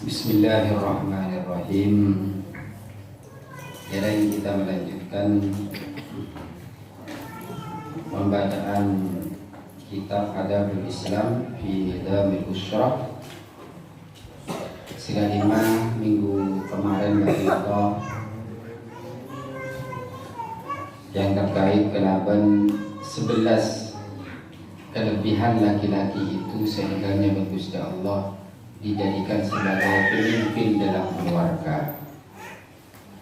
Bismillahirrahmanirrahim. Jadi kita melanjutkan pembacaan kitab Adabul Islam fi Nidamil Usrah. Sila 5 minggu kemarin kita yang terkait kelaban 11 kelebihan laki-laki itu sehingganya Gusti Allah dijadikan sebagai pemimpin dalam keluarga.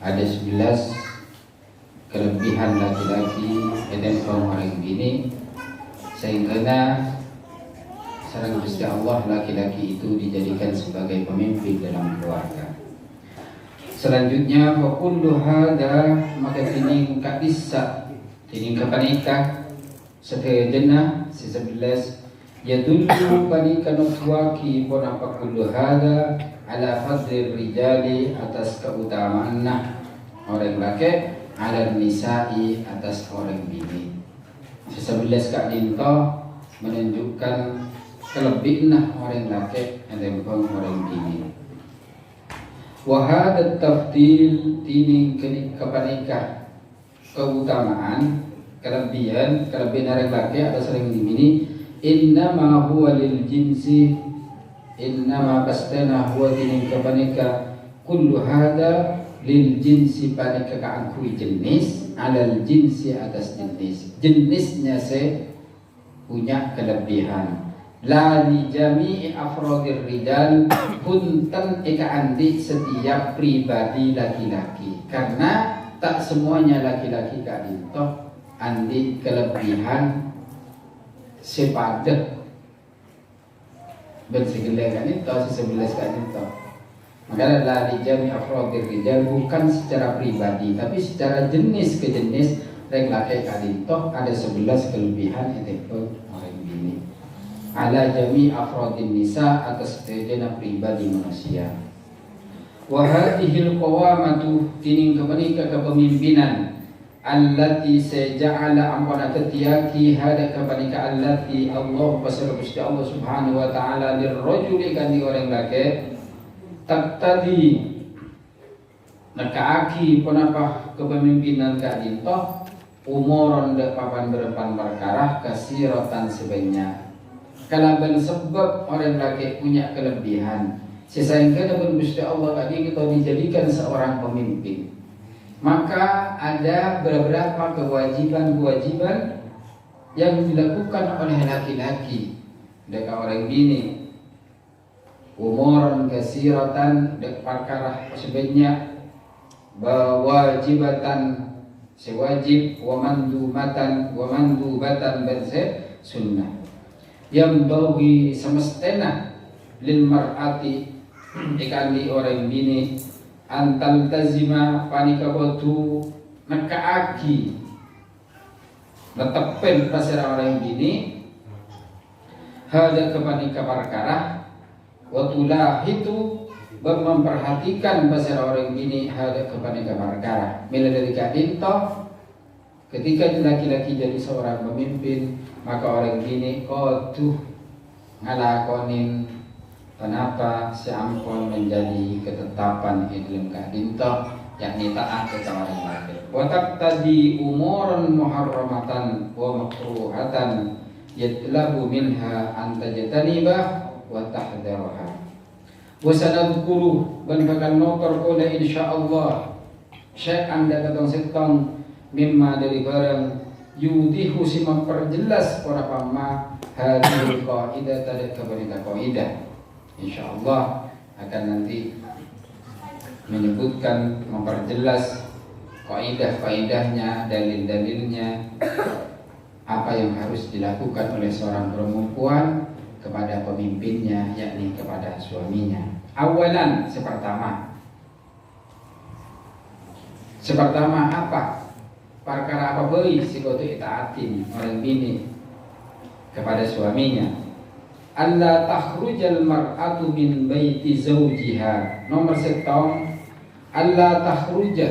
Ada 11 kelebihan laki-laki dan orang ini sehingga sareng Gusti Allah laki-laki itu dijadikan sebagai pemimpin dalam keluarga. Selanjutnya wa kullu hada maka tining kadissa tining kapanikah sedaya 11 yadullu panika nufwaki pun apa kullu hada ala fadlir rijali atas keutamaan orang laki ala nisa'i atas orang bini. 11 kak dinto menunjukkan kelebihan orang laki dan orang bini. Wa hada tafdil tining kepanikah keutamaan kelebihan orang laki atas orang bini. Innama huwa lil jinsi innama pastana huwa dinin kepanika kullu hada lil jinsi panika kaangkui jenis alal jinsi atas jenisnya punya kelebihan la li jami'i afrodir rijal punten eka andi setiap pribadi laki-laki karena tak semuanya laki-laki kadinto andi kelebihan sepadet bersegelegan itu 11 kan itu. Maka la rijal afrodir rijal bukan secara pribadi tapi secara jenis ke jenis laki-laki kadinto ada 11 kelebihan itu orang bini. Ala jami afrodin nisa atas sejana pribadi manusia. Wa hadhil qawamatu tining kemenika kepemimpinan allati seja'ala ampana ketiyaki hada kepanika allati Allah pasal Gusti Allah Subhanahu wa taala lirrajuli kan orang laki taqtadi nakaaki penapa kepemimpinan kadinto umuron dak papan berepan perkara kasiratan sebanyak kalaban sebab orang laki punya kelebihan sehingga pun Gusti Allah tadi kita dijadikan seorang pemimpin. Maka ada beberapa kewajiban-kewajiban yang dilakukan oleh laki-laki dekat orang bini. Umuran kasiratan dek perkara sebanyak wajibatan sewajib wa mandubatan berse sunnah yang bagi semestena lil mar'ati ikan di orang bini antal tazima panika botu nakaaki netepen pasir orang bini hada kepanika perkara watulah itu memperhatikan pasir orang bini hada kepanika perkara mila dari kadinto ketika laki-laki jadi seorang pemimpin maka orang bini kotuh ngalakonin kenapa si ampun menjadi ketetapan dalam kadinto yakni taat kepada orang laki. Wa tadi umuran muharramatan wa makruhatan yatlabu minha an tajtanibah wa tahdharuha. Wa sanadkuru ban bakal notor kula insyaallah syai'an datang setong mimma dari barang yudihu si memperjelas para pama hadil qaidah tadi kepada kaidah. InsyaAllah akan nanti menyebutkan memperjelas kaidah-kaidahnya, dalil-dalilnya apa yang harus dilakukan oleh seorang perempuan kepada pemimpinnya yakni kepada suaminya. Awalan sepertama apa? Perkara apa baik si kotu itaatin orang bini kepada suaminya. Alla takhrujal mar'atu min baiti zawjiha. Nomor 1 alla takhruja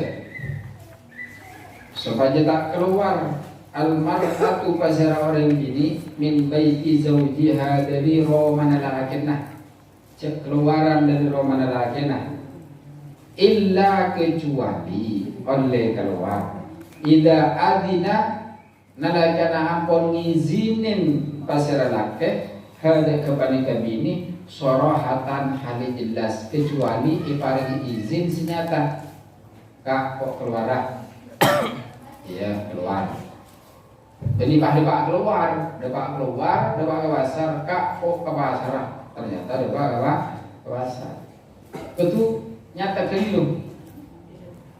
supaya tak keluar al mar'atu pasara orang bini min baiti zawjiha dari romana lalakinna cek keluaran dari romana lagi nah illa kecuali oleh keluar ida adina nalakana ampun ngizinin pasir laki hada kepanika bini sorohatan hali jelas kecuali iparagi izin senyata kak kok keluar iya keluar jadi pak keluar depak ke pasar kak kok ke pasar ternyata depak ke pasar itu nyata keliru.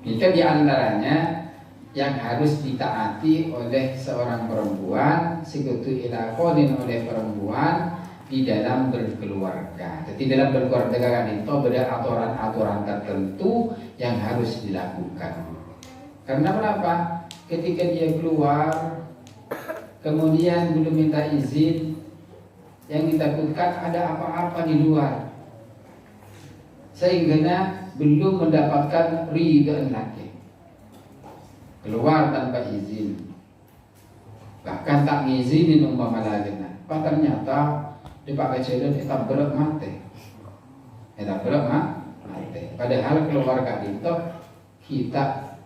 Itu diantaranya yang harus ditaati oleh seorang perempuan sekutu ilakonin oleh perempuan di dalam berkeluarga. Jadi dalam berkeluarga kan itu ada aturan-aturan tertentu yang harus dilakukan. Karena kenapa? Ketika dia keluar kemudian belum minta izin, yang ditakutkan ada apa-apa di luar, sehingga belum mendapatkan ridha laki, keluar tanpa izin, bahkan tak ngizinin umpama lagi. Pak ternyata dipakai cedera kita berat mati, padahal keluarga itu kita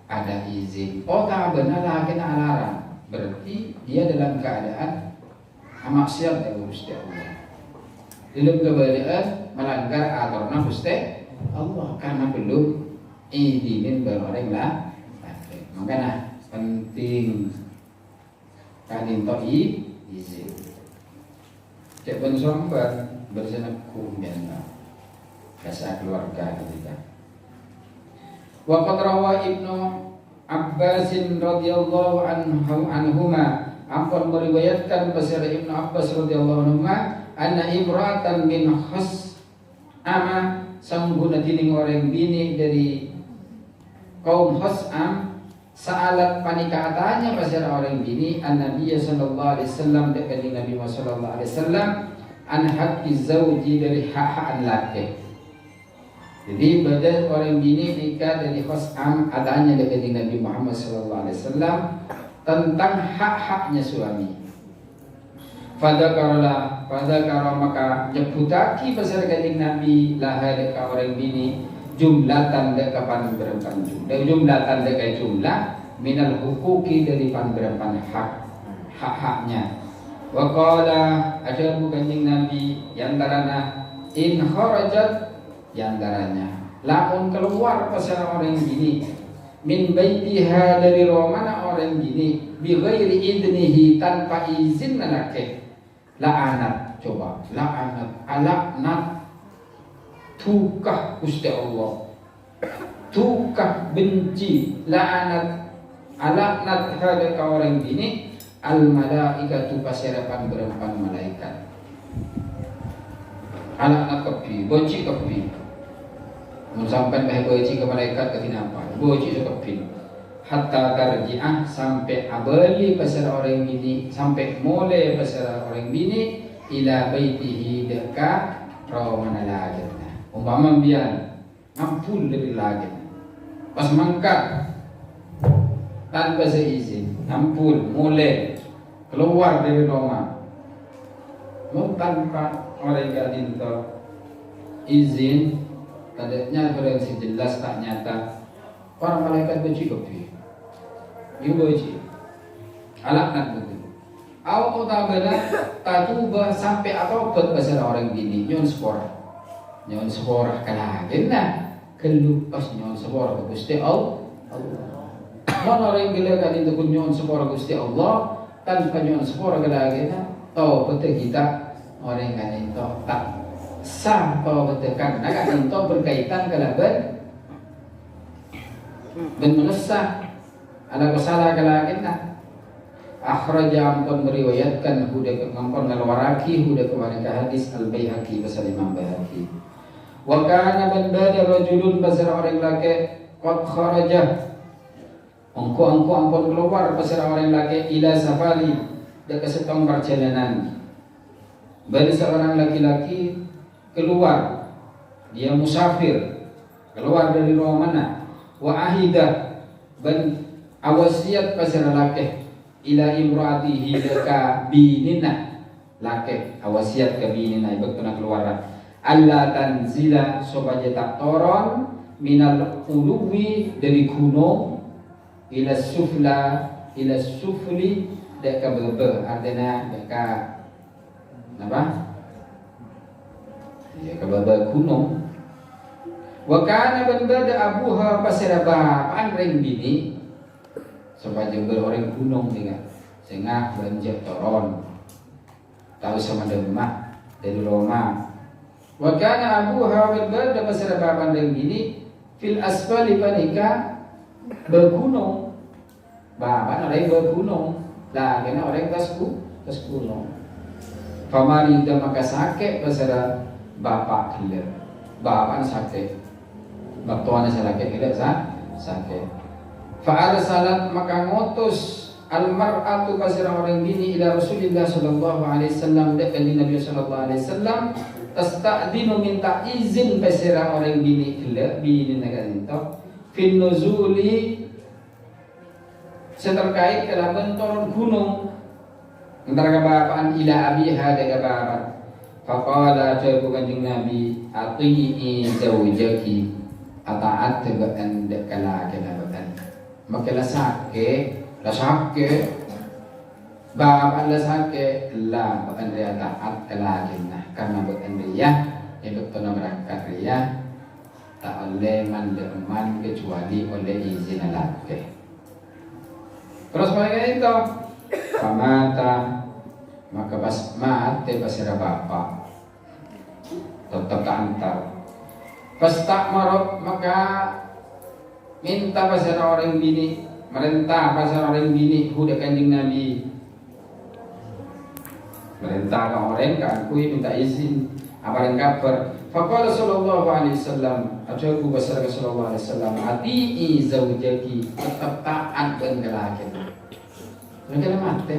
ada izin. Oh tak benar lagi alarm, berarti dia dalam keadaan maksiat ya Gusti Allah, dalam keadaan melanggar aturan Gusti Allah karena belum izinin beroreng lah. Makanya penting kan into izin. Cek ben sombar berseneku biasa bahasa keluarga kita. Wa qad rawa Ibnu Abbas radhiyallahu anhuma ampun meriwayatkan pasal Ibnu Abbas radhiyallahu anhuma anna imra'atan min Khas'ama sangguna tining orang bini dari kaum Khas'am sa'alat panikatanya pasal orang bini an-nabiy sallallahu alaihi wasallam dari Nabi sallallahu alaihi wasallam an haqqi zauji dari hak-hak laki. Jadi pada orang bini nikah dari Khas'am adanya dari Nabi Muhammad sallallahu alaihi wasallam tentang hak-haknya suami. Pada karo maka nyebutaki pasal kanjeng Nabi lahir ka orang bini jumlatan dekapan berempan jumlatan dekai jumlah minal hukuki dari berempan hak-haknya. Wa qala ada kanjeng Nabi yang darana in kharajat yang daranya lamun keluar pasal orang bini min baitiha dari romana orang bini bi ghairi idnihi tanpa izin laki. La'anat, coba la'anat, alaknat, tukah Gusti Allah, tukah benci, la'anat, alaknat hada orang ini al malaikatu paserapan berempan malaikat. Alaknat kepi, benci kepi. Mun sampai benci ke malaikat ketina apa? Benci kepi. Hatta tarji'ah sampai abali pasal orang bini sampai mulai pasal orang bini ila baitihi dekat romana lagi. Umpama biar ngampul lebih lagi. Pas mangkat tanpa seizin, ngampul mulai keluar dari rumah. Mau tanpa orang gadinto izin, tadanya referensi jelas tak nyata. Para malaikat benci kopi. Yuboji alaknat begitu. Au utabana tatuba sampai atau buat bahasa orang bini nyon spora kalagin na kelupas nyon spora ke Gusti Allah. Mana orang gila kan itu nyon spora Gusti Allah tanpa nyon spora kalagin na tahu betul kita orang kan itu tak sah tahu betul kan naga itu berkaitan kalaban dan mengesah ada kesalahan kalakin nak akhraja ampun meriwayatkan huda ampun ngalwaraki huda kemarin ke hadis al-Baihaqi pasal Imam Baihaqi wa kana man bada rajulun pasal orang laki qad kharaja angku ampun keluar pasal orang laki ila safari dekat setong perjalanan bagi seorang laki-laki keluar dia musafir keluar dari rumah mana wa ahidah ban awasiat pasal laki ila imraatihi laka binina laki awasiat ke binina ibu kena keluaran Allah tanzila supaya tak toron minal uluwi dari gunung ila sufli dek bebe artinya deka apa ya ke bebe gunung wa kana bada abuha pasiraba anring bini supaya beroreng gunung tinggal sehingga beranjak toron tahu sama demak dari Roma. Wa kana abuha bada pasiraba anring bini fil asfali panika bergunung bapak orang bergunung lah kena orang tas gunung pamari dah maka sakit pasal bapak gila bapak sakit batuan sakit gila sakit fa arsalat maka ngutus al mar'atu pasal orang bini ila Rasulillah sallallahu alaihi wasallam dekat Nabi sallallahu alaihi wasallam tasta'dinu minta izin pasal orang bini gila bini negara itu fin nuzuli seterkait kelaban turun gunung antara kebapaan ila abiha dan kebapan faqala jawab kanjeng Nabi ati'i zawjaki ataat tebakan dekala kenabatan maka la sakit bapak la sakit la bakan dia taat kelakinah karena bakan dia betul berangkat dia tak oleh mandeman kecuali oleh izin laki. Terus mereka itu pamata maka pas mati pasira bapak tetap antar pas tak marot maka minta pasira orang bini merintah pasira orang bini huda kanjeng Nabi merintah ke orang kan kui minta izin apa yang kabar faqala sallallahu alaihi wasallam ajaku pasira sallallahu alaihi wasallam ati'i zaujaki tetap taat dan kelaki mereka mati,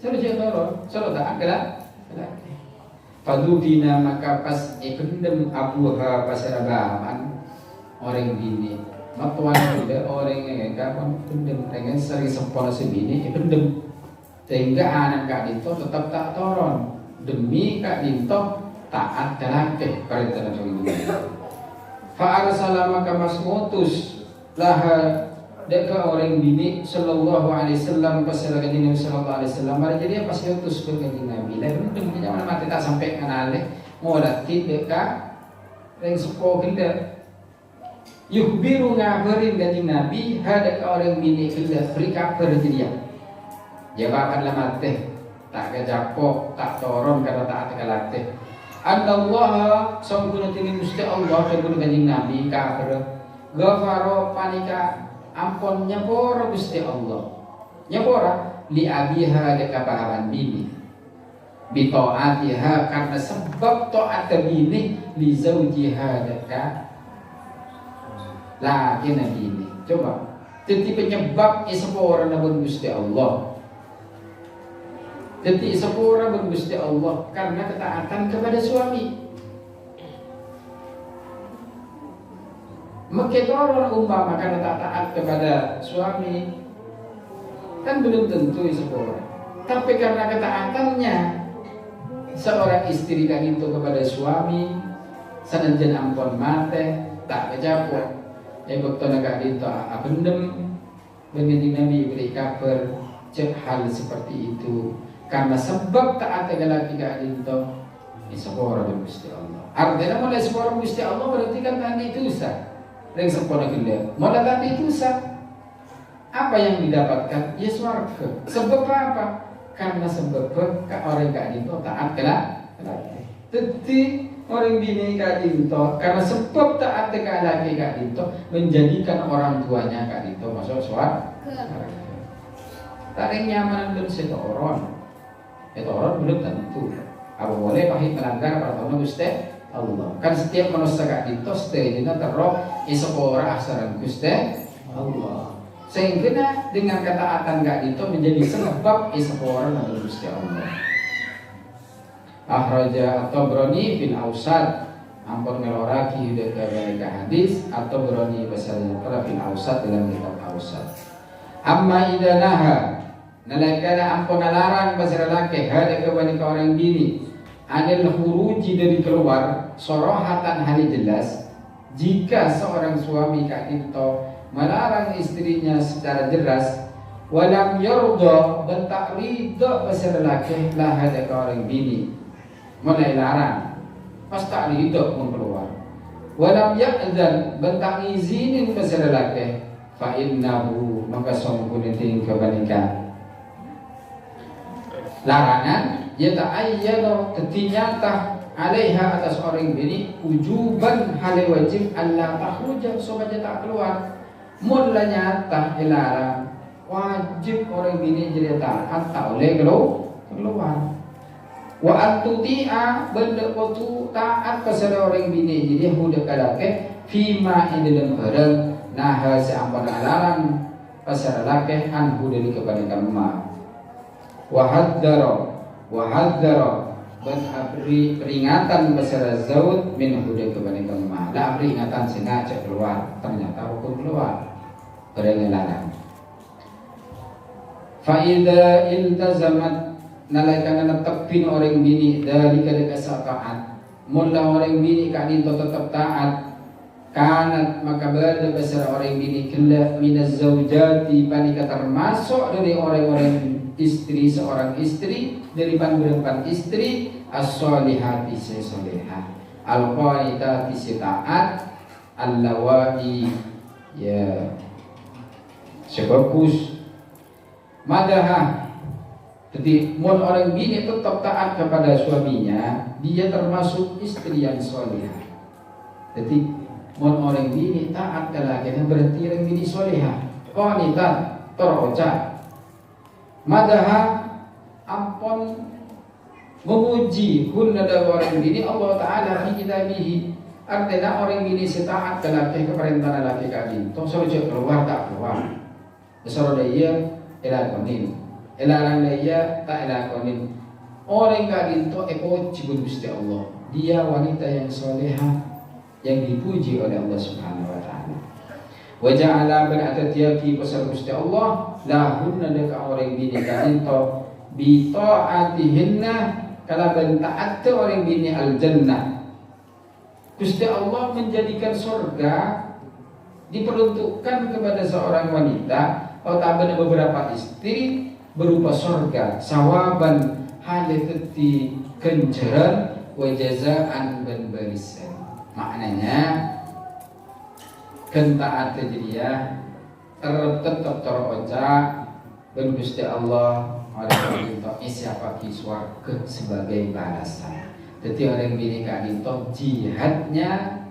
selalu jangan turun, selalu tak ada. Fadudina maka pas pendem abuha pasar bahan orang bini, matuan juga orang yang kapan pendem dengan sering sempurna sebini pendem sehingga anak kak itu tetap tak turun demi kak itu taat kelake perintah Nabi. Fa arsala maka mas ngutus lah deka orang bini sallallahu alaihi wasallam pasal kanjeng Nabi sallallahu alaihi wasallam jadi apa sih utus ke kanjeng Nabi lain mungkin zaman mati tak sampai kenale ngolat deka ring sepo kita yuhbiru ngabarin kanjeng Nabi hada orang bini kita beri kabar dia jawaban lah mati tak kejapok tak toron karena tak ada latih Allah sanggup tinggi Gusti Allah kabul kanjeng Nabi kabar ghafaro panika ampun nyepora Gusti Allah nyepora li abiha deka baharan bini bitaatiha karena sebab taat bini li zaujiha deka laki bini coba jadi penyebab isepora nabun Gusti Allah jadi isepora nabun Gusti Allah karena ketaatan kepada suami. Mengkedorong umpama karena tak taat kepada suami kan belum tentu seorang. Tapi karena ketaatannya seorang istri kan itu kepada suami sananjan ampun mate tak kejapuk. Betul nak itu abendem begitu Nabi beri kabar cek hal seperti itu karena sebab taat laki laki itu seorang Gusti Allah. Artinya mulai seorang Gusti Allah berarti kan tadi dosa. Yang sempurna gila, mau datang itu sah. Apa yang didapatkan? Ya swarga. Sebab apa? Karena sebab ke orang kak itu taat kelaki. Jadi orang bini kak itu karena sebab taat kelaki kak itu menjadikan orang tuanya kak itu masuk swarga. Tak nyaman dan setoron. Setoron belum tentu. Apa boleh pahit melanggar peraturan Gusti Allah. Kan setiap manusia kak itu setidaknya terroh isopora aksaran Gusti Allah. Sehingga dengan ketaatan kak itu menjadi sebab isopora dari Gusti Allah. Akhraja atau Broni bin Ausad ampun ngeloraki dari hadis atau Broni basalnya para bin Ausad dalam kitab Ausad. Amma idanaha nalaikana ampun nalarang pasal laki hada kepada orang bini anil huruji dari keluar sorohatan hari jelas. Jika seorang suami kadinto melarang istrinya secara jelas, walam yarda dan tak ridha pasal lelaki lah ada orang bini mulai larang pas tak ridha pun keluar, walam ya'zan dan tak izinin pasal lelaki fa innahu maka sungguh ting kebalikan larangan ya ta'ayyana nyata alaiha atas orang bini ujuban hal wajib Allah takhruja supaya tak keluar. Mula nyata dilarang wajib orang bini jadi taat tak boleh keluar. Wa antuti'a benda kutu taat pasal orang bini jadi hudak kalake fima dalam barang nah seampun larang pasal laki anhu dari kepada kamu. Wa haddara dan beri peringatan pasal zaud min hudak kepada kamu. Lah peringatan sengaja keluar ternyata hukum keluar. Berlarang. Faida iltazamat nalaikan netepin orang bini dari kedekatan taat. Mula orang bini kadin tetap taat. Kanat maka berada besar orang bini kela minaz zaujati panika termasuk dari orang-orang istri seorang istri dari panduan istri as-solihati sesolihah al-qanitati sitaat al-lawai ya sebagus madahah. Jadi mun orang bini tetap taat kepada suaminya, dia termasuk istri yang solehah. Jadi mun orang bini taat lelaki berarti orang bini solehah. Qanitan teroca madahah ampun memuji hunna orang bini Allah Ta'ala fi kitabihi. Artinya orang bini setaat lelaki keperintah lelaki kali toh suruh keluar tak keluar. Suruh dia elakonin, elarang dia tak elakonin. Orang kali itu cibun Gusti Allah. Dia wanita yang solehah yang dipuji oleh Allah Subhanahu Wa Taala. Waja'ala beratatiaki pasal Gusti Allah lahunna deka orang bini kali itu bita'atihinna kalau bentaat orang bini al jannah. Gusti Allah menjadikan surga diperuntukkan kepada seorang wanita atau ada beberapa istri berupa surga sawaban halatati kenjaran wa jazaan dan barisan. Maknanya kentaat dia tetap teroca dan Gusti Allah orang itu siapa kiswarga sebagai balasan. Jadi orang bini kadito jihadnya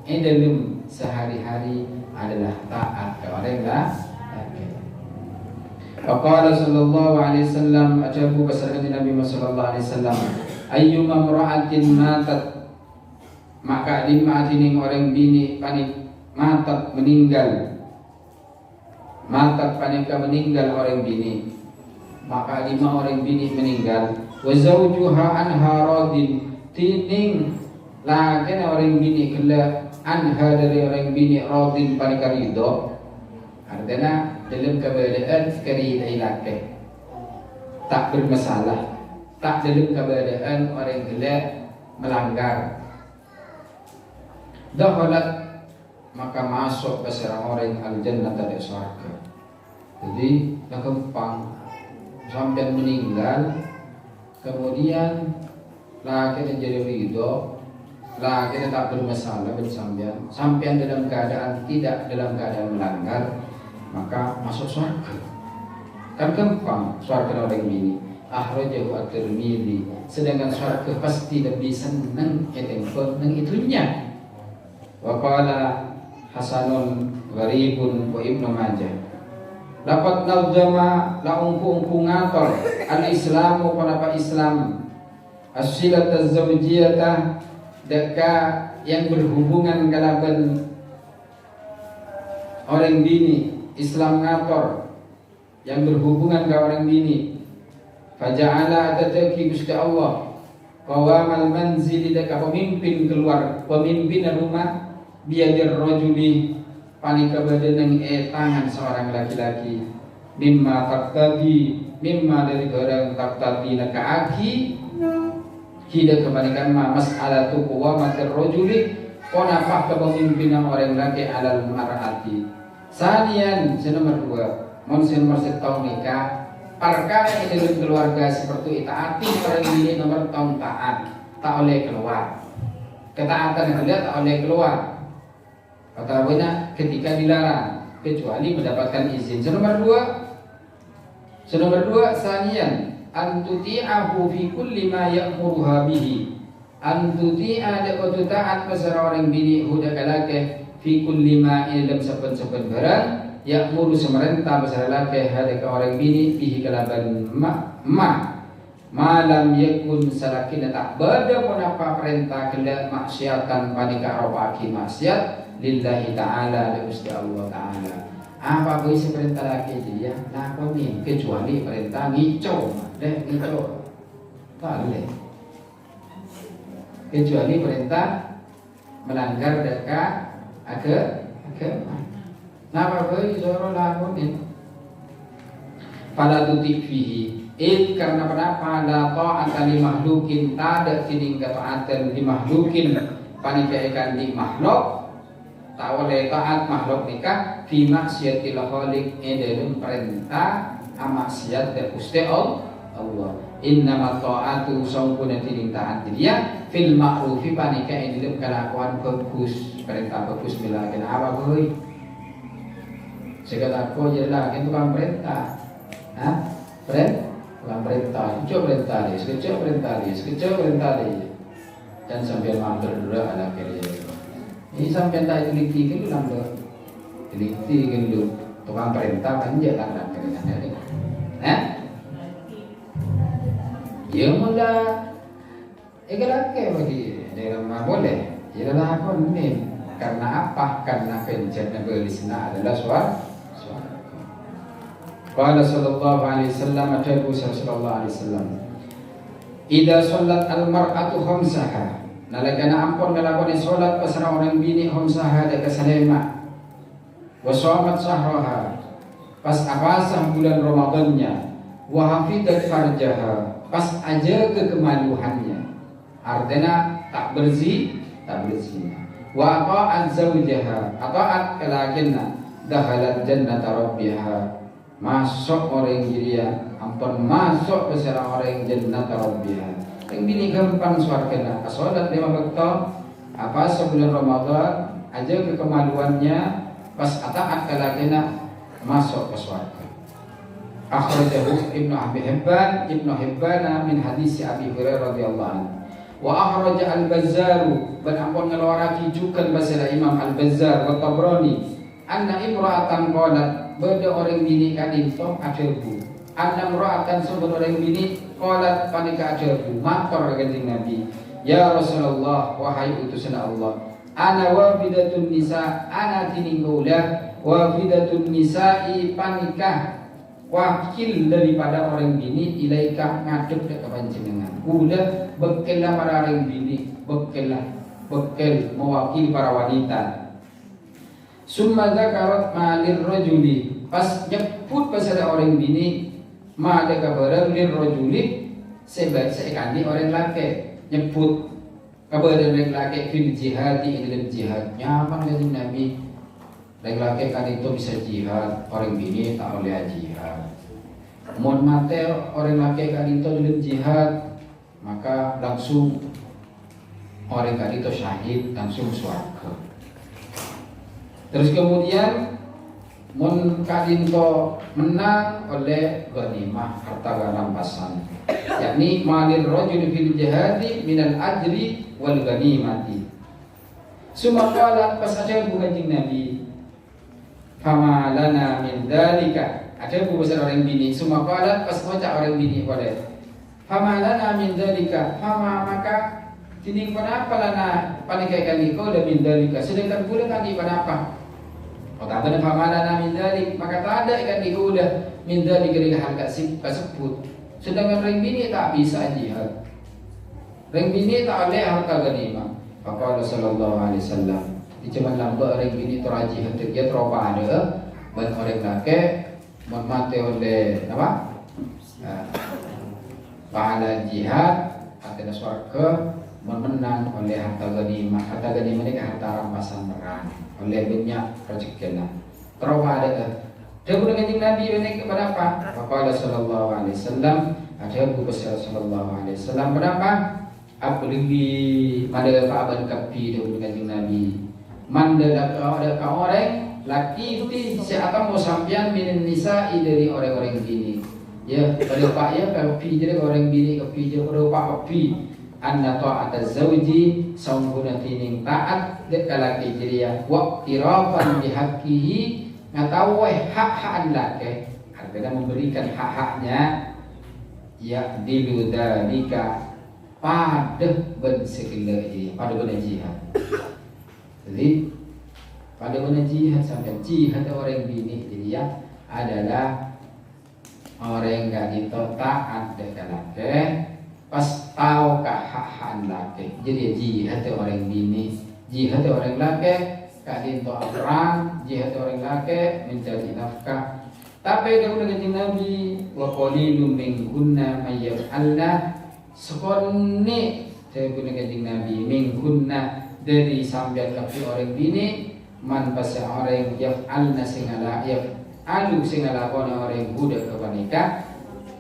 dalam sehari-hari adalah taat ke orang lah. Faqala sallallahu alaihi wasallam ajabu pasal Nabi sallallahu alaihi wasallam ayyuma mar'atin matat maka dimaatining orang bini panik matat meninggal panika meninggal orang bini maka 5 orang bini meninggal wa zawjuha anha radin tining lakin orang bini kela anha dari orang bini radin panika ridho. Artinya dalam keadaan sekali laki tak bermasalah, tak dalam keadaan orang gila melanggar. Dakhalat maka masuk ke orang al-jannah dari surga. Jadi nakempang sampai meninggal, kemudian laki jadi ridho, laki tak bermasalah bersambian, sampai dalam keadaan tidak dalam keadaan melanggar. Maka masuk surga. Kan gampang surga orang ini. Akhrajahu at-Tirmidzi. Sedangkan surga pasti lebih senang etempon nang itunya. Wa qala hasanun gharibun wa Ibnu Majah. Laqad nazama la ungku ngator al-Islamu kenapa Islam as-silat az-zawjiyah deka yang berhubungan kalaban orang bini. Islam ngator yang berhubungan ke orang bini. Faja'ala atataki Gusti Allah qawamal manzili deka pemimpin keluar, pemimpin rumah biadir rajuli panika badan tangan seorang laki-laki mimma taqtadi mimma dari barang taqtadi naka aki Hida kebalikan mas'alatu qawamatir rajuli konapah kepemimpinan orang laki alal mar'ati. Sanian nomor 2, mun nomor 1 nikah perkara yang dalam keluarga seperti itaati orang ini nomor tahun taat tak oleh keluar. Ketaatan yang tak oleh keluar. Kata banyak ketika dilarang kecuali mendapatkan izin. Nomor 2 sanian antuti'ahu fi kulli ma ya'muruha bihi. Antuti'a ada kudu taat pasara orang bini huda kalake fi kulli ma dalam saben-saben barang ya'muru semerintah pasara lake hada ka orang bini bihi kalaban malam yakun salakin tak bada pun apa perintah kelak maksiatan panika rawaki maksiat lillahi ta'ala li Gusti Allah ta'ala. Apa boleh perintah laki dia lakukan ni kecuali perintah ngicau tak boleh kecuali perintah melanggar dekat agama. Napa boleh suruh lakukan ni fala tuti fihi karena kenapa la ta'ata li makhlukin tada tining kataatan li makhlukin panika ikan di makhluk tak boleh taat makhluk nikah fi maksiatil khaliq dalam perintah maksiat dan Gusti Allah. Innama ta'atu sampuna tining taat dia fil ma'rufi panika dalam kelakuan bagus, perintah bagus bila kena apa boy segala ko jelah kan tukang perintah tukang perintah sekejap perintah dia dan sampai mampir dulu ala kerja ini sampai tak teliti kan lambat teliti kan dulu tukang perintah panja tak nak kerja ya mula laki bagi dia boleh dia lakon ni karena apa? Karena penjana belisna adalah suara. Qala sallallahu alaihi wasallam atabu sallallahu alaihi wasallam idza shallat al-mar'atu khamsaha nalakana ampun ngalakoni salat pasara orang bini khamsaha da kasalema wa shamat shahraha pas apasah bulan Ramadannya wa hafidat farjaha pas aja kekemaluhannya artinya tak bersih wa ta'at zawjaha ata'at kalakinna dakhalat jannata rabbiha masuk orang dia ampun masuk ke sarang orang jannata rabbiha yang bini gampang surga salat 5 waktu apa sebulan Ramadan aja kekemaluannya pas ata'at kalakinna masuk ke surga. Akhrajahu Ibnu Hibban min hadis Abi Hurairah radhiyallahu anhu wa akhraja al-Bazzaru ban ampun ngeluaraki jukan basara Imam al-Bazzar wa Tabrani anna imra'atan qalat bada orang bini kadinto ajabu anna imra'atan sebut orang bini qalat panika ajabu matur kanjeng Nabi ya Rasulullah wahai utusan Allah ana wafidatun nisa ana tininggulah wafidatun nisa'i panikah wakil daripada orang bini ilaika ngadep ke panjenengan udah bekelah para orang bini bekel mewakili para wanita summa dzakarat malir rajuli pas nyebut pasal orang bini ma ada kabar lir rajuli sekali orang laki nyebut kabar orang laki fil jihad di dalam jihadnya apa kanjeng Nabi laki-laki kan itu bisa jihad, orang bini tak boleh jihad. Mohon mate orang laki kan itu dalam jihad, maka langsung orang kan itu syahid, langsung surga. Terus kemudian mohon kan itu menang oleh ghanimah harta rampasan, yakni malir rajul fil jihadi minal ajri wal ghanimati. Sumaqala pas aja bukan Nabi fama lana min dalika ada besar orang bini semua pada pas baca orang bini pada fama lana min dalika fama maka tining pada apa lana panikai kami kau dah min dalika sedangkan pula kami pada apa kata pada fama lana min dalik maka tak ada ikan udah min dalik dari harga sebut sedangkan orang bini tak bisa jihad orang bini tak ada harta ghanimah maka Rasulullah sallallahu alaihi wasallam cuma lambat orang bini terajih untuk dia teropa ada buat orang laki mati oleh apa pahala jihad tena surga menang oleh harta ghanimah. Harta ghanimah ini harta rampasan perang oleh banyak rezekinya. Terus ada Dabu dengan Nabi ini kepada apa? Faqala sallallahu alaihi wasallam, ada Abu Bakar sallallahu alaihi wasallam berapa? Aku lebih mandala Ka'ban kapi dabu dengan Nabi. Mandala ada orang laki itu siapa mau sampian min nisa dari orang-orang bini. Ya, kalau pak ya kapi jadi orang bini kapi jadi kalau pak kapi. Anna ta'ata zawji saunguna tining taat dek kalaki jadi ya wa tirafan bihaqqihi ngatawe hak-hak laki artinya memberikan hak-haknya ya dilu dalika pada ben segala pada ben jihad. Jadi pada ben jihad sampai jihad orang bini jadi ya adalah orang yang itu taat dek kalaki pas tahu hak-hak laki. Jadi jihad orang bini, jihad orang laki kadin to perang, jihad orang laki mencari nafkah. Tapi dengan Nabi wa qalilum min kunna may yaf'alna sekonni dengan Nabi min kunna dari sampai kapi orang bini man pasa orang yaf'alna singala yaf'alu singala kona orang budak kepanika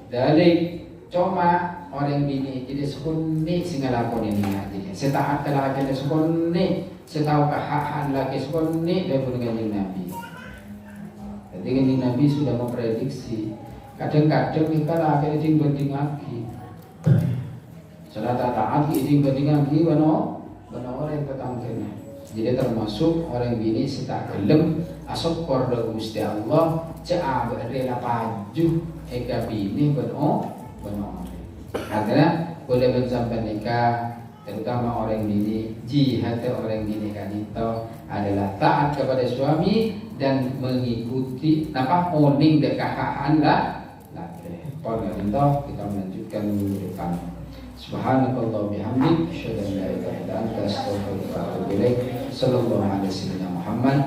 dari cuma orang bini jadi sekuni singalakon ini jadi setaat laki ada sekuni setahu hak laki sekuni dan dengan Nabi. Jadi kanjeng Nabi sudah memprediksi kadang-kadang kita laki itu banding lagi setelah taat itu banding lagi benar orang ketangkena. Jadi termasuk orang bini setak gelem asok korda Gusti Allah cak rela paju eka bini benar. Karena boleh sampai nikah terutama orang bini jihad orang bini kan itu adalah taat kepada suami dan mengikuti apa oning dekahan lah pada itu kita melanjutkan minggu depan. Subhanakallah bihamdik asyhadu an la ilaha illa anta astaghfiruka wa atubu ilaik. Sallallahu alaihi wasallam Muhammad